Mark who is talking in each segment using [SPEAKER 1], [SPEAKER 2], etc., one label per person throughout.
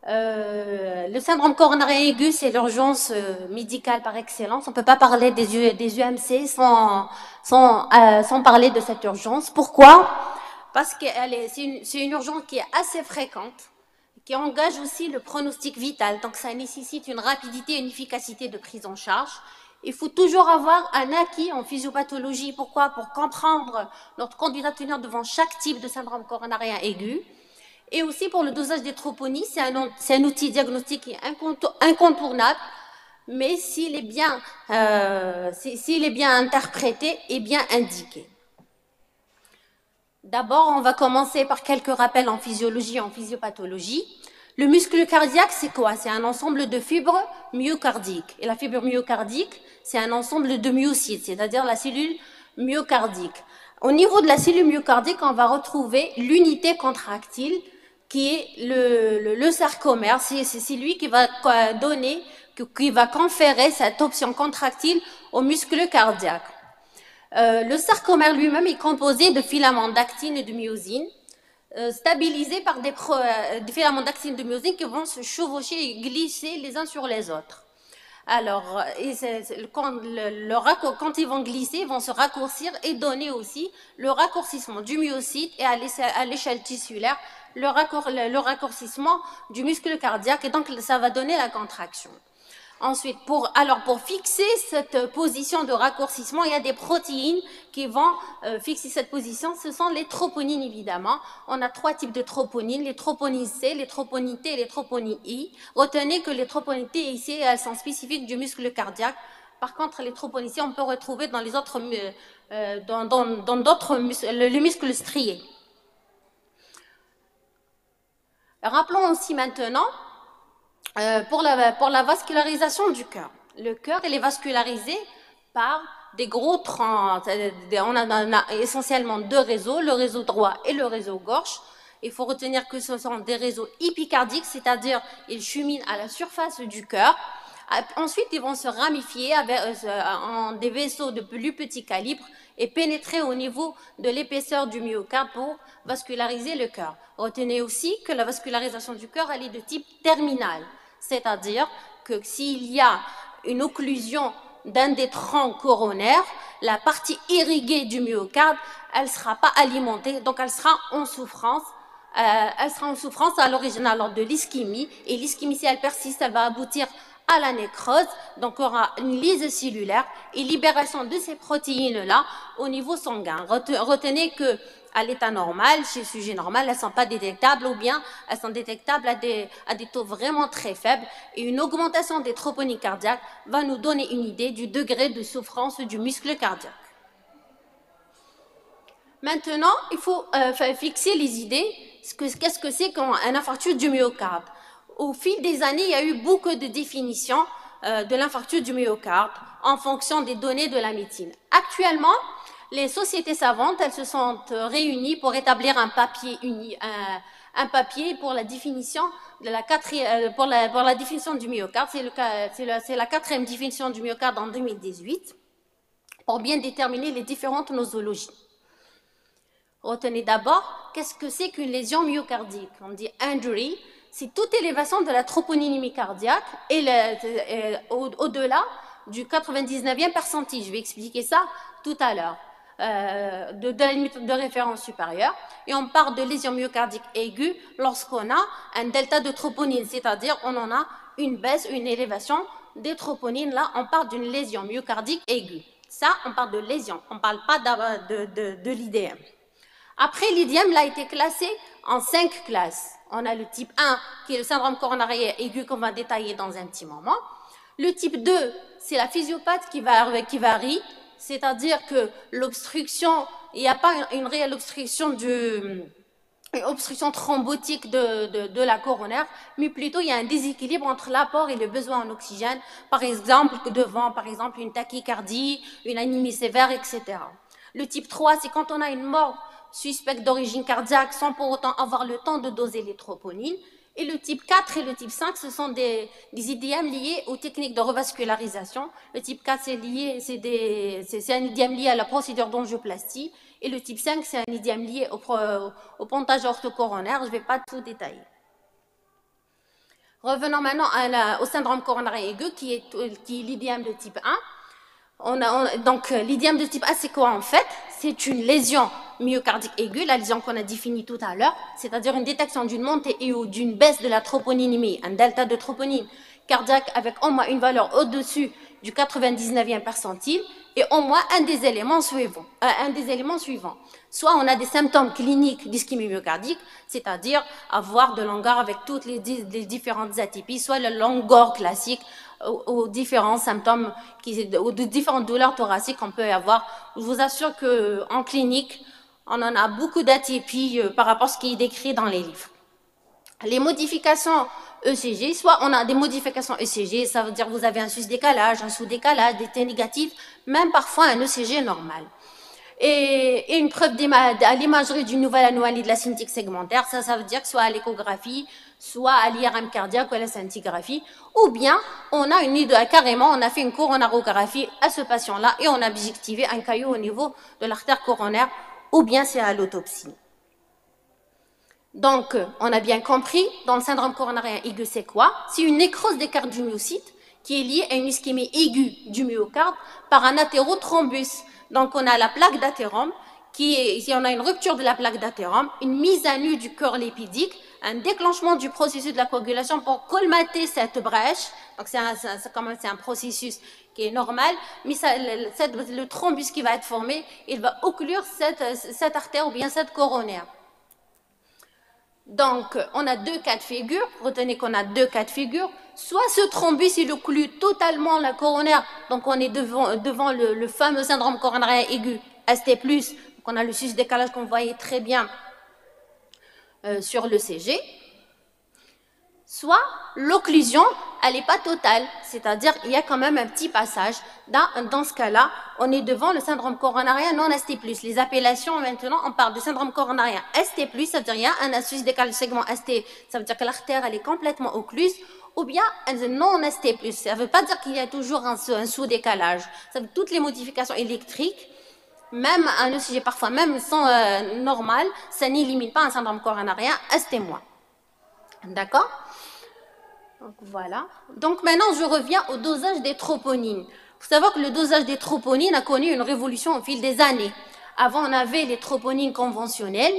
[SPEAKER 1] Le syndrome coronarien aigu, c'est l'urgence médicale par excellence. On ne peut pas parler des UMC sans parler de cette urgence. Pourquoi? Parce que c'est une urgence qui est assez fréquente, qui engage aussi le pronostic vital. Donc ça nécessite une rapidité et une efficacité de prise en charge. Il faut toujours avoir un acquis en physiopathologie. Pourquoi? Pour comprendre notre conduite à tenir devant chaque type de syndrome coronarien aigu. Et aussi pour le dosage des troponines, c'est un outil diagnostique qui est incontournable, mais s'il est bien interprété et bien indiqué. D'abord, on va commencer par quelques rappels en physiologie et en physiopathologie. Le muscle cardiaque, c'est quoi? C'est un ensemble de fibres myocardiques. Et la fibre myocardique, c'est un ensemble de myocytes, c'est-à-dire la cellule myocardique. Au niveau de la cellule myocardique, on va retrouver l'unité contractile, qui est le sarcomère. C'est lui qui va donner, qui va conférer cette option contractile au muscle cardiaque. Le sarcomère lui-même est composé de filaments d'actine et de myosine, stabilisés par des filaments d'actine et de myosine qui vont se chevaucher et glisser les uns sur les autres. Alors, quand ils vont glisser, ils vont se raccourcir et donner aussi le raccourcissement du myocyte et à l'échelle tissulaire, le raccourcissement du muscle cardiaque, et donc ça va donner la contraction. Ensuite, pour fixer cette position de raccourcissement, il y a des protéines qui vont fixer cette position. Ce sont les troponines, évidemment. On a 3 types de troponines, les troponines C, les troponines T et les troponines I. Retenez que les troponines T et I, elles sont spécifiques du muscle cardiaque. Par contre, les troponines C, on peut retrouver dans les autres, dans d'autres muscles, le muscle strié. Rappelons aussi maintenant pour la vascularisation du cœur. Le cœur, il est vascularisé par des gros troncs. On a essentiellement 2 réseaux, le réseau droit et le réseau gauche. Il faut retenir que ce sont des réseaux épicardiques, c'est-à-dire ils cheminent à la surface du cœur. Ensuite, ils vont se ramifier en des vaisseaux de plus petit calibre et pénétrer au niveau de l'épaisseur du myocarde pour vasculariser le cœur. Retenez aussi que la vascularisation du cœur, elle est de type terminal, c'est-à-dire que s'il y a une occlusion d'un des troncs coronaires, la partie irriguée du myocarde, elle ne sera pas alimentée, donc elle sera en souffrance. À l'origine alors de l'ischémie, et l'ischémie, si elle persiste, elle va aboutir à la nécrose, donc il y aura une lyse cellulaire et libération de ces protéines-là au niveau sanguin. Retenez que à l'état normal, chez le sujet normal, elles ne sont pas détectables, ou bien elles sont détectables à des taux vraiment très faibles, et une augmentation des troponines cardiaques va nous donner une idée du degré de souffrance du muscle cardiaque. Maintenant, il faut fixer les idées. Qu'est-ce que c'est qu'un infarctus du myocarde? Au fil des années, il y a eu beaucoup de définitions de l'infarctus du myocarde en fonction des données de la médecine. Actuellement, les sociétés savantes, elles se sont réunies pour établir un papier pour la définition de pour la définition du myocarde. C'est la 4e définition du myocarde en 2018 pour bien déterminer les différentes nosologies. Retenez d'abord, qu'est-ce que c'est qu'une lésion myocardique? On dit injury, c'est toute élévation de la troponine cardiaque et au-delà du 99e percentile. Je vais expliquer ça tout à l'heure, de la limite de référence supérieure. Et on parle de lésion myocardique aiguë lorsqu'on a un delta de troponine, c'est-à-dire on en a une baisse, une élévation des troponines. Là, on parle d'une lésion myocardique aiguë. Ça, on parle de lésion, on ne parle pas de l'IDM. Après, l'IDM a été classé en 5 classes. On a le type 1, qui est le syndrome coronarien aigu, qu'on va détailler dans un petit moment. Le type 2, c'est la physiopathe qui varie, c'est-à-dire que l'obstruction, il n'y a pas une réelle obstruction thrombotique de la coronaire, mais plutôt il y a un déséquilibre entre l'apport et le besoin en oxygène, par exemple devant une tachycardie, une anémie sévère, etc. Le type 3, c'est quand on a une mort suspecte d'origine cardiaque sans pour autant avoir le temps de doser les troponines. Et le type 4 et le type 5, ce sont des IDM liés aux techniques de revascularisation. Le type 4, c'est un IDM lié à la procédure d'angioplastie. Et le type 5, c'est un IDM lié au pontage orthocoronaire. Je ne vais pas tout détailler. Revenons maintenant au syndrome coronarien aigu qui est l'idième de type 1. Donc, l'idième de type A, c'est quoi en fait? C'est une lésion myocardique aiguë, la lésion qu'on a définie tout à l'heure, c'est-à-dire une détection d'une montée et ou d'une baisse de la troponinémie, un delta de troponine cardiaque avec au moins une valeur au-dessus du 99e percentile et au moins un des éléments suivants. Soit on a des symptômes cliniques d'ischémie myocardique, c'est-à-dire avoir de l'angor avec toutes les différentes atypies, soit le langor classique, aux différents symptômes, aux différentes douleurs thoraciques qu'on peut avoir. Je vous assure qu'en clinique, on en a beaucoup d'atypies par rapport à ce qui est décrit dans les livres. Les modifications ECG, soit on a des modifications ECG, ça veut dire que vous avez un sus-décalage, un sous-décalage, des T négatifs, même parfois un ECG normal. Et une preuve à l'imagerie d'une nouvelle anomalie de la cinétique segmentaire, ça veut dire que soit à l'échographie, soit à l'IRM cardiaque ou à la scintigraphie, ou bien on a carrément on a fait une coronarographie à ce patient-là et on a objectivé un caillot au niveau de l'artère coronaire, ou bien c'est à l'autopsie. Donc, on a bien compris, dans le syndrome coronarien aigu, c'est quoi? C'est une nécrose des cardiomyocytes qui est liée à une ischémie aiguë du myocarde par un athérothrombus. Donc, on a la plaque d'athérome, si on a une rupture de la plaque d'athérome, une mise à nu du cœur lipidique, un déclenchement du processus de la coagulation pour colmater cette brèche. Donc, c'est un processus qui est normal, mais le thrombus qui va être formé, il va occlure cette artère ou bien cette coronaire. Donc, on a deux cas de figure. Retenez qu'on a deux cas de figure. Soit ce thrombus, il occlut totalement la coronaire. Donc, on est devant le fameux syndrome coronarien aigu, ST+. Donc, on a le sus-décalage qu'on voyait très bien sur le CG. Soit l'occlusion, elle n'est pas totale, c'est-à-dire il y a quand même un petit passage. Dans ce cas-là, on est devant le syndrome coronarien non ST+. Les appellations, maintenant, on parle de syndrome coronarien ST+, ça veut dire qu'il y a un sus-décalage segment ST, ça veut dire que l'artère, elle est complètement occluse, ou bien un non ST+. Ça ne veut pas dire qu'il y a toujours un sous-décalage. Ça veut dire toutes les modifications électriques, même un ECG parfois, même sans normal, ça n'élimine pas un syndrome coronarien ST-. D'accord? Donc voilà. Donc maintenant, je reviens au dosage des troponines. Il faut savoir que le dosage des troponines a connu une révolution au fil des années. Avant, on avait les troponines conventionnelles,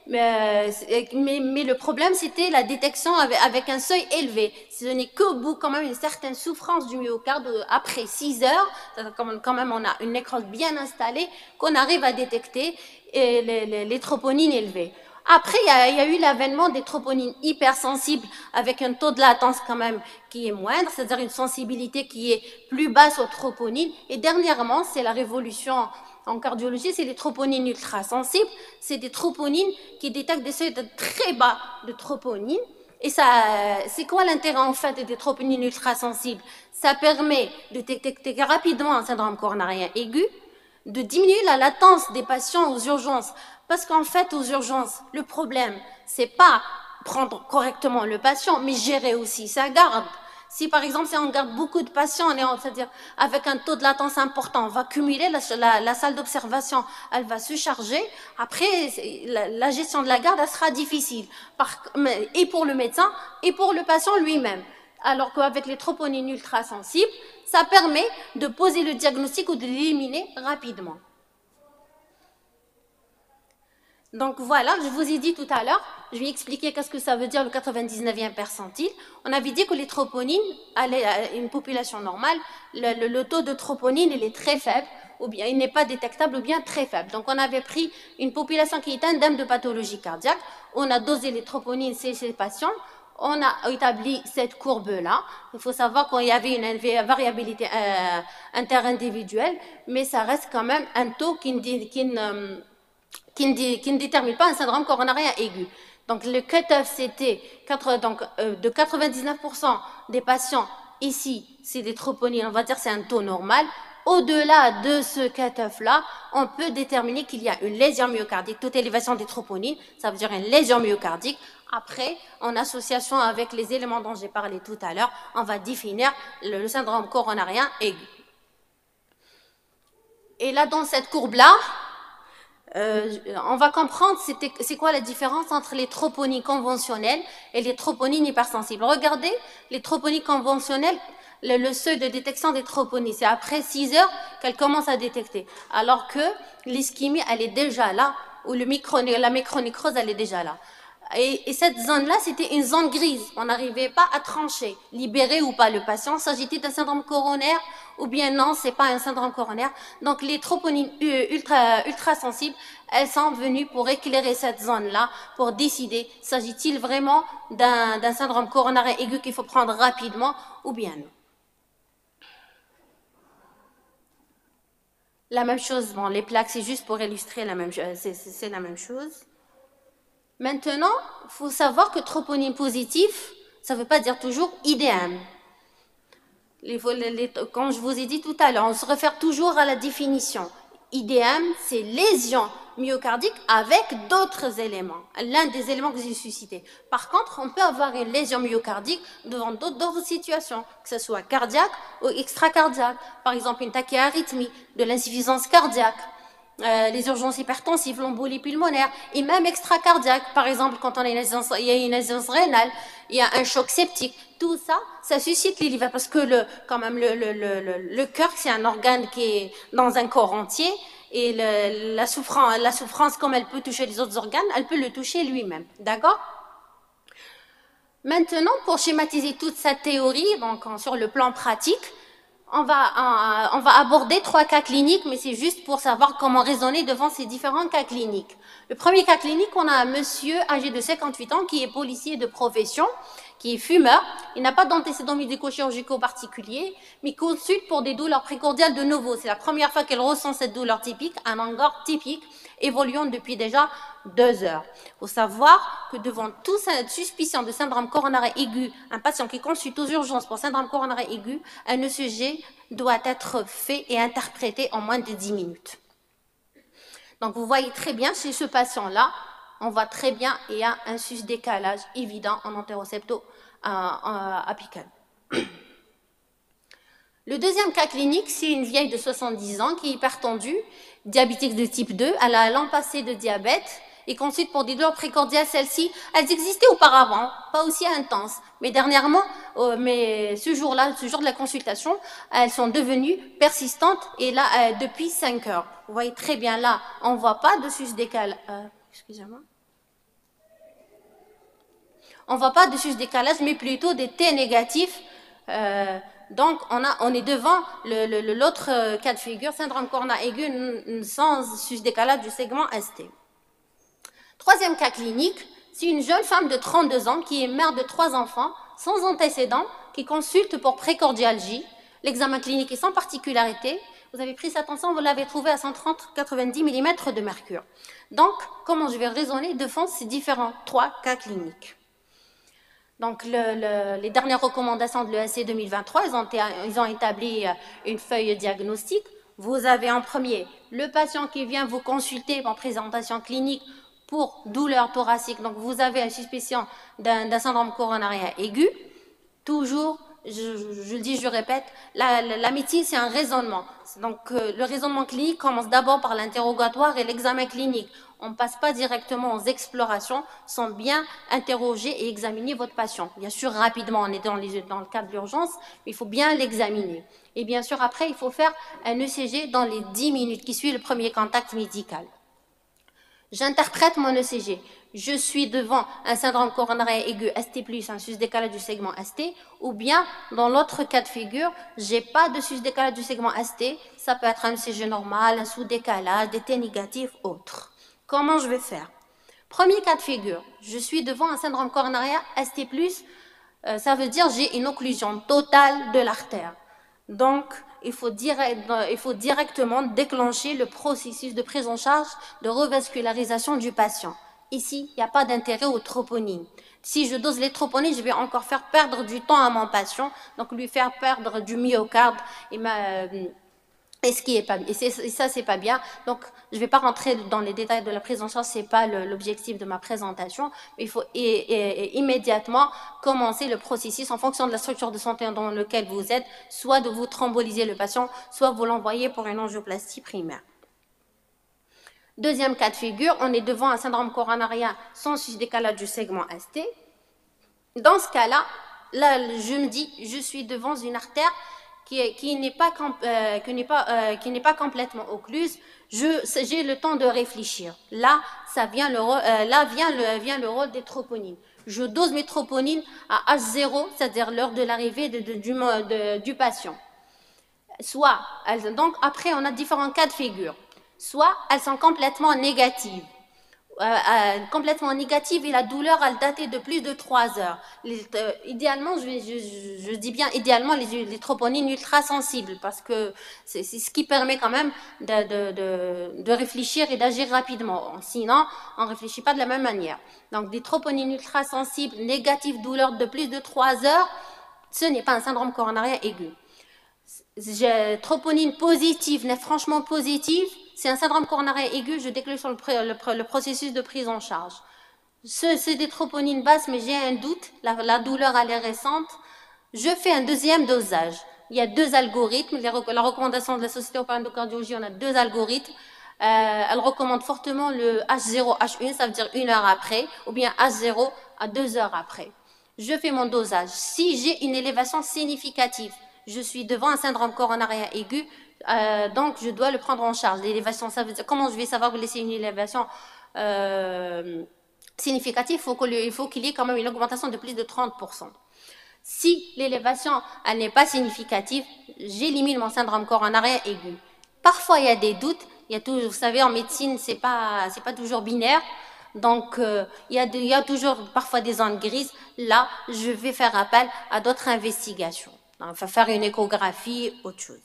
[SPEAKER 1] mais le problème, c'était la détection avec un seuil élevé. Ce n'est qu'au bout, quand même, une certaine souffrance du myocarde, après 6 heures, quand même, on a une nécrose bien installée, qu'on arrive à détecter les troponines élevées. Après, il y a eu l'avènement des troponines hypersensibles avec un taux de latence quand même qui est moindre, c'est-à-dire une sensibilité qui est plus basse aux troponines. Et dernièrement, c'est la révolution en cardiologie, c'est les troponines ultrasensibles. C'est des troponines qui détectent des seuils très bas de troponines. Et c'est quoi l'intérêt en fait des troponines ultrasensibles? Ça permet de détecter rapidement un syndrome coronarien aigu, de diminuer la latence des patients aux urgences. Parce qu'en fait, aux urgences, le problème, c'est pas prendre correctement le patient, mais gérer aussi sa garde. Si par exemple, si on garde beaucoup de patients, c'est-à-dire avec un taux de latence important, on va cumuler la salle d'observation, elle va se charger. Après, la gestion de la garde, elle sera difficile, et pour le médecin, et pour le patient lui-même. Alors qu'avec les troponines ultrasensibles, ça permet de poser le diagnostic ou de l'éliminer rapidement. Donc voilà, je vous ai dit tout à l'heure, je vais expliquer qu'est-ce que ça veut dire le 99e percentile. On avait dit que les troponines, à une population normale, le taux de troponine, il est très faible, ou bien il n'est pas détectable, ou bien très faible. Donc on avait pris une population qui est indemne de pathologie cardiaque, on a dosé les troponines chez ces patients, on a établi cette courbe-là. Il faut savoir qu'il y avait une variabilité interindividuelle, mais ça reste quand même un taux qui ne détermine pas un syndrome coronarien aigu. Donc le cut-off, c'était de 99% des patients ici, c'est des troponines, on va dire c'est un taux normal. Au-delà de ce cut-off-là, on peut déterminer qu'il y a une lésion myocardique. Toute élévation des troponines, ça veut dire une lésion myocardique. Après, en association avec les éléments dont j'ai parlé tout à l'heure, on va définir le syndrome coronarien aigu. Et là, dans cette courbe-là, On va comprendre c'est quoi la différence entre les troponies conventionnelles et les troponies hypersensibles. Regardez, les troponies conventionnelles, le seuil de détection des troponies, c'est après 6 heures qu'elle commence à détecter. Alors que l'ischémie, elle est déjà là, ou la micronécrose, elle est déjà là. Et cette zone-là, c'était une zone grise. On n'arrivait pas à trancher, libérer ou pas le patient. S'agit-il d'un syndrome coronaire ou bien non, c'est pas un syndrome coronaire. Donc les troponines ultra sensibles, elles sont venues pour éclairer cette zone-là, pour décider s'agit-il vraiment d'un syndrome coronaire aigu qu'il faut prendre rapidement ou bien non. La même chose, bon, les plaques, c'est juste pour illustrer la même chose, c'est la même chose. Maintenant, il faut savoir que troponine positif, ça ne veut pas dire toujours IDM. Comme je vous ai dit tout à l'heure, on se réfère toujours à la définition. IDM, c'est lésion myocardique avec d'autres éléments. L'un des éléments que j'ai suscité. Par contre, on peut avoir une lésion myocardique devant d'autres situations, que ce soit cardiaque ou extracardiaque. Par exemple, une tachyarrhythmie, de l'insuffisance cardiaque. Les urgences hypertensives, l'embolie pulmonaire et même extracardiaque. Par exemple, quand il y a une insuffisance rénale, il y a un choc septique. Tout ça, ça suscite les livres parce que le cœur, c'est un organe qui est dans un corps entier et la souffrance, comme elle peut toucher les autres organes, elle peut le toucher lui-même. D'accord? Maintenant, pour schématiser toute cette théorie, donc sur le plan pratique, on va aborder 3 cas cliniques, mais c'est juste pour savoir comment raisonner devant ces différents cas cliniques. Le premier cas clinique, on a un monsieur âgé de 58 ans qui est policier de profession, qui est fumeur. Il n'a pas d'antécédents médico-chirurgicaux particuliers, mais consulte pour des douleurs précordiales de nouveau. C'est la première fois qu'elle ressent cette douleur typique, un angor typique, évoluant depuis déjà 2 heures. Il faut savoir que devant toute cette suspicion de syndrome coronaire aigu, un patient qui consulte aux urgences pour syndrome coronaire aigu, un ECG doit être fait et interprété en moins de 10 minutes. Donc vous voyez très bien, chez ce patient-là, on voit très bien, il y a un sus-décalage évident en antérocepto apical. Le deuxième cas clinique, c'est une vieille de 70 ans qui est hypertendue, diabétique de type 2, elle a un long passé de diabète et consulte pour des douleurs précordiales. Celles-ci, elles existaient auparavant, pas aussi intenses, mais dernièrement, ce jour-là, ce jour de la consultation, elles sont devenues persistantes et là, depuis 5 heures. Vous voyez très bien là, on ne voit pas de sus-décalage. Excusez-moi. On ne voit pas de sus-décalage, mais plutôt des T négatifs. Donc, on est devant l'autre cas de figure, syndrome coronaire aigu sans sus-décalage du segment ST. Troisième cas clinique, c'est une jeune femme de 32 ans qui est mère de 3 enfants, sans antécédents, qui consulte pour précordialgie. L'examen clinique est sans particularité. Vous avez pris cette ensemble, vous l'avez trouvé à 130-90 mm de mercure. Donc, comment je vais raisonner devant ces différents 3 cas cliniques? Donc, les dernières recommandations de l'ESC 2023, ils ont établi une feuille diagnostique. Vous avez en premier le patient qui vient vous consulter en présentation clinique pour douleur thoracique. Donc, vous avez une suspicion d'un syndrome coronaire aigu. Toujours, je le dis, je le répète, la médecine, c'est un raisonnement. Donc, le raisonnement clinique commence d'abord par l'interrogatoire et l'examen clinique. On ne passe pas directement aux explorations sans bien interroger et examiner votre patient. Bien sûr, rapidement, on est dans le cadre de l'urgence, mais il faut bien l'examiner. Et bien sûr, après, il faut faire un ECG dans les 10 minutes qui suivent le premier contact médical. J'interprète mon ECG. Je suis devant un syndrome coronaire aigu ST+, un sus-décalage du segment ST, ou bien, dans l'autre cas de figure, j'ai pas de sus-décalage du segment ST, ça peut être un ECG normal, un sous-décalage, des T négatifs, autres. Comment je vais faire? Premier cas de figure, je suis devant un syndrome coronaire ST+, ça veut dire j'ai une occlusion totale de l'artère. Donc, il faut directement déclencher le processus de prise en charge de revascularisation du patient. Ici, il n'y a pas d'intérêt aux troponines. Si je dose les troponines, je vais encore faire perdre du temps à mon patient, donc lui faire perdre du myocarde et ce qui est pas, et ça c'est pas bien. Donc je vais pas rentrer dans les détails de la prise en charge, c'est pas l'objectif de ma présentation, mais il faut immédiatement commencer le processus en fonction de la structure de santé dans laquelle vous êtes, soit de vous thromboliser le patient, soit vous l'envoyer pour une angioplastie primaire. Deuxième cas de figure, on est devant un syndrome coronarien sans décalage du segment ST. Dans ce cas-là, je me dis, je suis devant une artère qui n'est pas complètement occluse. J'ai le temps de réfléchir. Là, vient le rôle des troponines. Je dose mes troponines à H0, c'est-à-dire l'heure de l'arrivée du patient. Donc après, on a différents cas de figure. Soit elles sont complètement négatives. Complètement négative et la douleur elle datait de plus de 3 heures. Idéalement, je dis bien idéalement les troponines ultra sensibles parce que c'est ce qui permet quand même de réfléchir et d'agir rapidement. Sinon, on ne réfléchit pas de la même manière. Donc des troponines ultra sensibles, négatives, douleur de plus de 3 heures, ce n'est pas un syndrome coronarien aigu. Troponine positive, n'est franchement positive, c'est un syndrome coronarien aigu, je déclenche sur le processus de prise en charge. C'est des troponines basses, mais j'ai un doute, la douleur elle est récente. Je fais un deuxième dosage. Il y a 2 algorithmes, la recommandation de la Société européenne de cardiologie, on a 2 algorithmes. Elle recommande fortement le H0, H1, ça veut dire 1 heure après, ou bien H0 à 2 heures après. Je fais mon dosage. Si j'ai une élévation significative, je suis devant un syndrome coronarien aigu, donc je dois le prendre en charge. L'élévation, ça veut dire, comment je vais savoir que c'est une élévation significative? Il faut qu'il y ait quand même une augmentation de plus de 30%. Si l'élévation n'est pas significative, j'élimine mon syndrome coronarien aigu. Parfois, il y a des doutes. Vous savez, en médecine, c'est pas toujours binaire. Donc, il y a toujours parfois des zones grises. Là, je vais faire appel à d'autres investigations. Donc, faire une échographie, autre chose.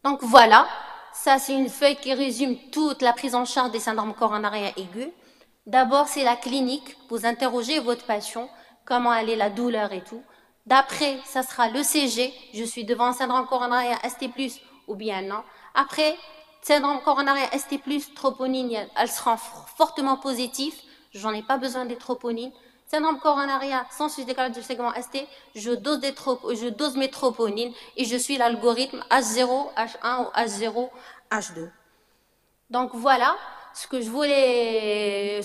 [SPEAKER 1] Donc voilà, ça c'est une feuille qui résume toute la prise en charge des syndromes coronariens aigus. D'abord, c'est la clinique. Vous interrogez votre patient, comment elle est la douleur et tout. D'après, ça sera le CG. Je suis devant un syndrome coronarien ST+, ou bien non. Après, syndrome coronarien ST+, troponine, elles seront fortement positives. J'en ai pas besoin des troponines. Syndrome coronarien sans décalage du segment ST, je dose mes troponines et je suis l'algorithme H0, H1 ou H0, H2. Donc voilà ce que je voulais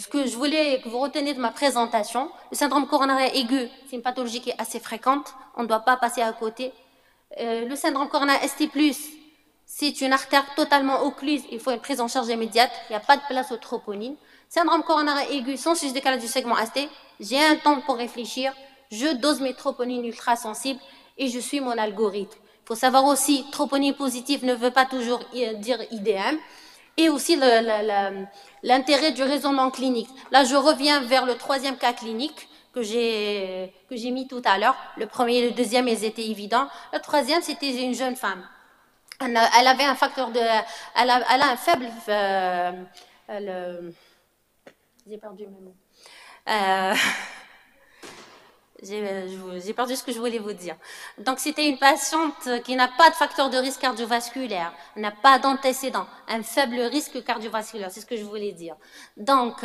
[SPEAKER 1] que vous reteniez de ma présentation. Le syndrome coronarien aigu, c'est une pathologie qui est assez fréquente, on ne doit pas passer à côté. Le syndrome coronarien ST+, c'est une artère totalement occluse, il faut une prise en charge immédiate, il n'y a pas de place aux troponines. Syndrome coronarien aigu sans décalage du segment ST, j'ai un temps pour réfléchir, je dose mes troponines ultra sensibles et je suis mon algorithme. Il faut savoir aussi, troponine positive ne veut pas toujours dire IDM. Et aussi l'intérêt du raisonnement clinique. Là, je reviens vers le 3e cas clinique que j'ai mis tout à l'heure. Le premier et le deuxième, ils étaient évidents. Le 3e, c'était une jeune femme. Elle avait un facteur de... Elle a un faible... j'ai perdu mes mots. J'ai perdu ce que je voulais vous dire. Donc, c'était une patiente qui n'a pas de facteur de risque cardiovasculaire, n'a pas d'antécédent, un faible risque cardiovasculaire, c'est ce que je voulais dire. Donc,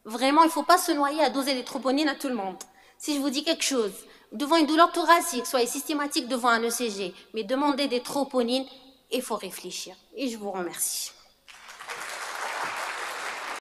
[SPEAKER 1] vraiment, il ne faut pas se noyer à doser les troponines à tout le monde. Si je vous dis quelque chose, devant une douleur thoracique, soyez systématique devant un ECG, mais demandez des troponines, il faut réfléchir. Et je vous remercie.